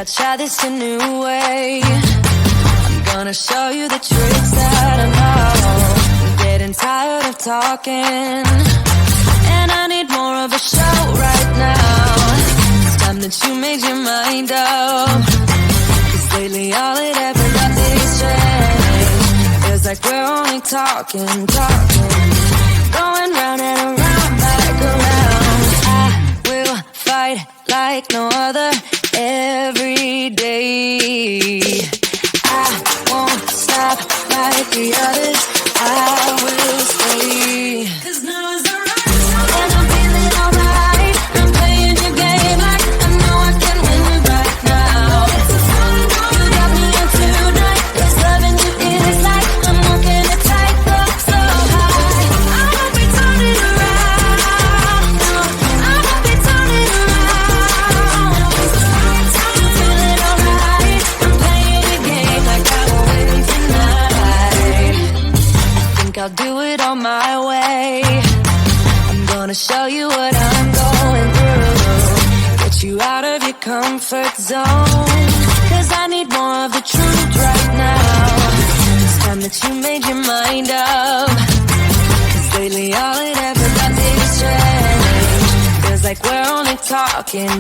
I'd try this a new way. I'm gonna show you the tricks that I know. I'm getting tired of talking, and I need more of a show right now. It's time that you made your mind up, 'cause lately all it ever does is change. Feels like we're only talking, going round and around, back around. I will fight like no other every day. I won't stop like the others. I will stay. 'Cause now is the right time, and I'm feeling alright. I'm playing your game like I know I can win right now. You got me on tonight, 'cause loving you is like I'm walking a tightrope so high. I won't be turning around. No, I won't be turning around. It's the right time. I'm feeling alright. I'm playing your game like I will win tonight. I think I'll do it on my way. I'm gonna show you what I'm going through, get you out of your comfort zone, 'cause I need more of the truth right now. It's time that you made your mind up, 'cause lately all it ever does is change. Feels like we're only talking,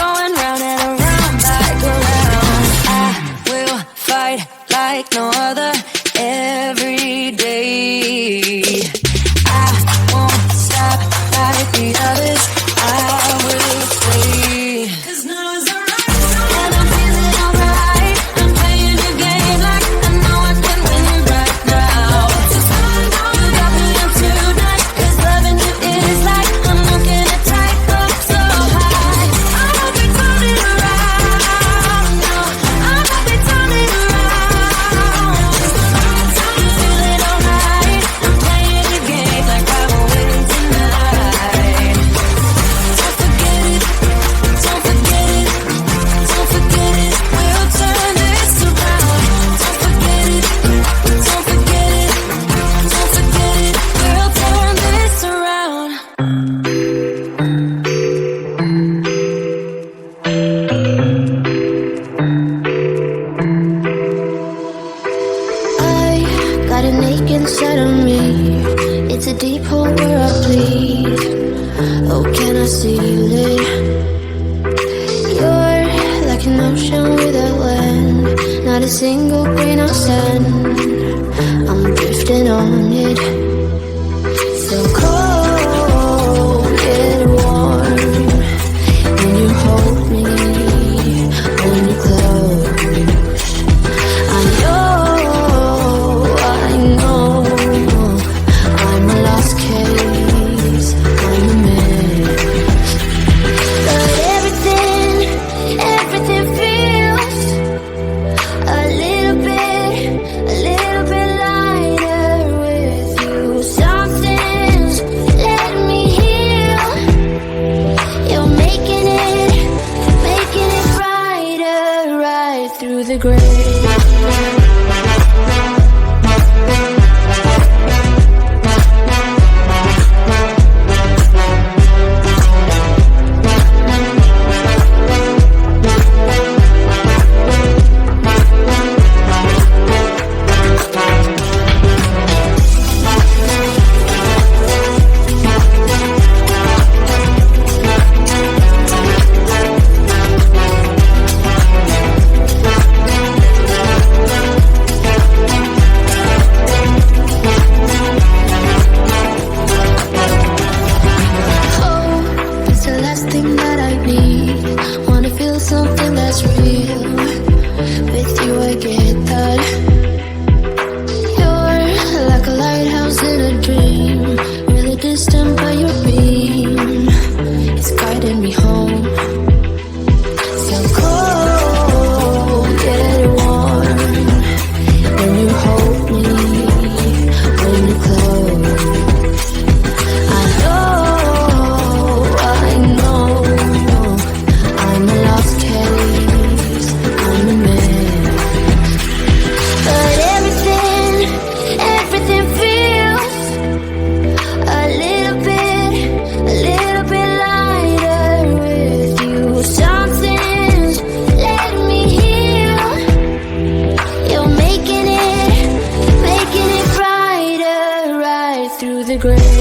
going round and around, back around. I will fight like no other every day. I won't stop like the others. I will stay. 'Cause now is the right time, and I'm feeling alright. I'm playing your game like I know I can win right now. You got me on tonight, 'cause loving you is like I'm walking a tightrope so high. I won't be turning around. No, I won't be turning around. It's the right time. I'm feeling alright. I'm playing your game like I will win tonight. Don't forget it. Don't forget it. Don't forget it. We'll turn this around. Don't forget it. Don't forget it. Don't forget it. We'll turn this around. I got an ache inside of me. It's a deep hole where I bleed. Oh, can I seal it? You're like an ocean without land, not a single grain of sand. I'm drifting on it. So cold yet warm when you hold me, when you close. I know, I'm a lost case, I'm a mess. But everything feels a little bit lighter with you. grave.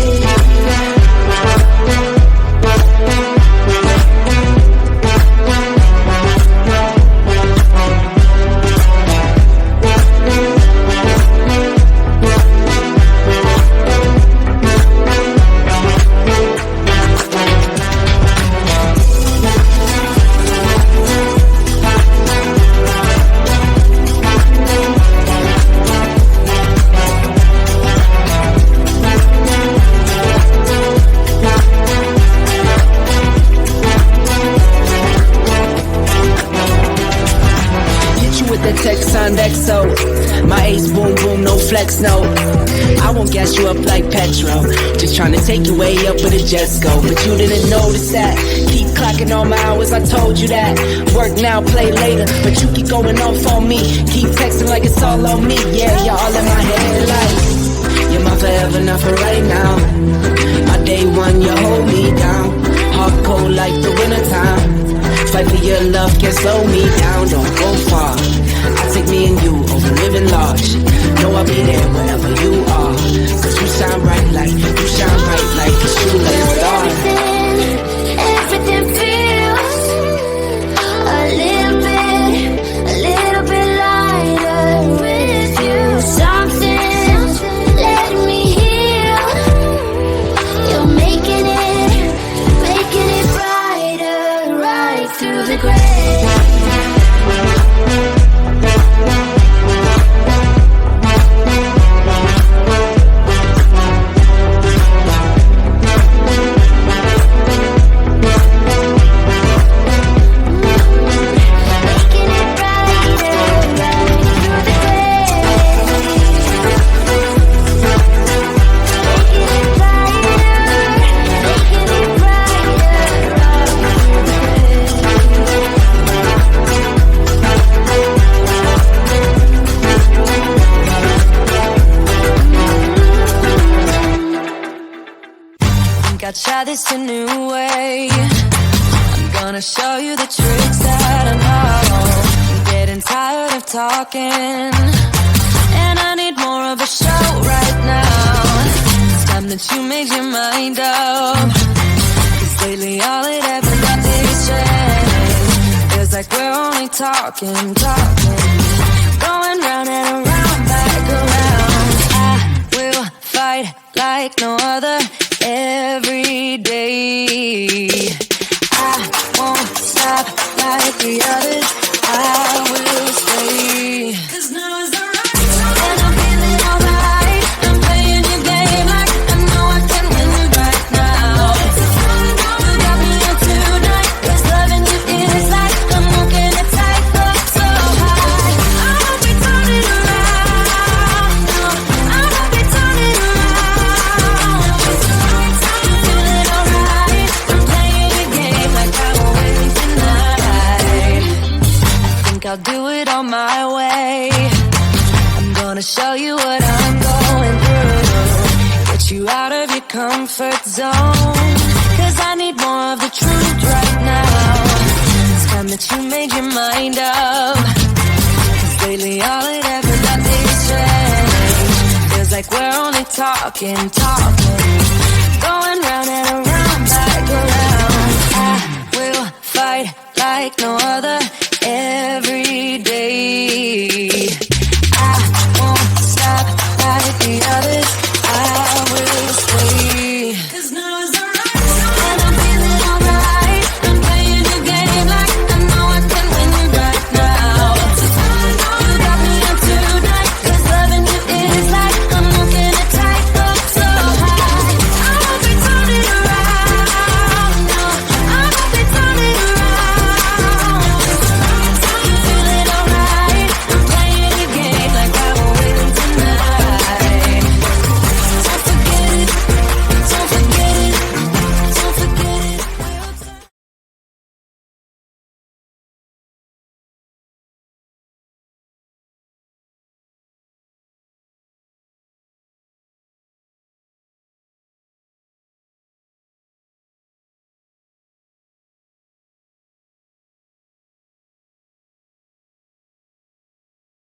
XO, my ace boom boom, no flex, no. I won't gas you up like petrol, just trying to take you way up with a jet go. But you didn't notice that. Keep clocking all my hours, I told you that. Work now, play later, but you keep going off on me. Keep texting like it's all on me. Yeah, you're all in my head like you're my forever, not for right now. My day one, you hold me down. Hard cold like the wintertime. Fight for your love, can't slow me down. Don't go far. I take me and you over living large. Know I'll be there wherever you are. Cause you shine bright like it's you like a star. Everything feels a little bit lighter with you. Something's letting me heal. You're making it brighter right through the gray. I'll try this a new way. I'm gonna show you the tricks that I know. I'm getting tired of talking, and I need more of a show right now. It's time that you made your mind up, cause lately all it ever does is change. Feels like we're only talking, going round and around, back around. I will fight like no other every day. I won't stop like the others. I will stay. Cause now is the right time, and I'm feeling alright. I'm playing your game like I know I can win it right now. You got me up tonight, cause loving you is like I'm walking a tightrope so high. I won't be turning around, no, I won't be turning around. It's the right time, I'm feeling alright. I'm playing your game like I won't win tonight. I think I'll do it on my way. I'm gonna show you what I'm going through, get you out of your comfort zone, cause I need more of the truth right now. It's time that you made your mind up, cause lately all it ever does is change. Feels like we're only talking,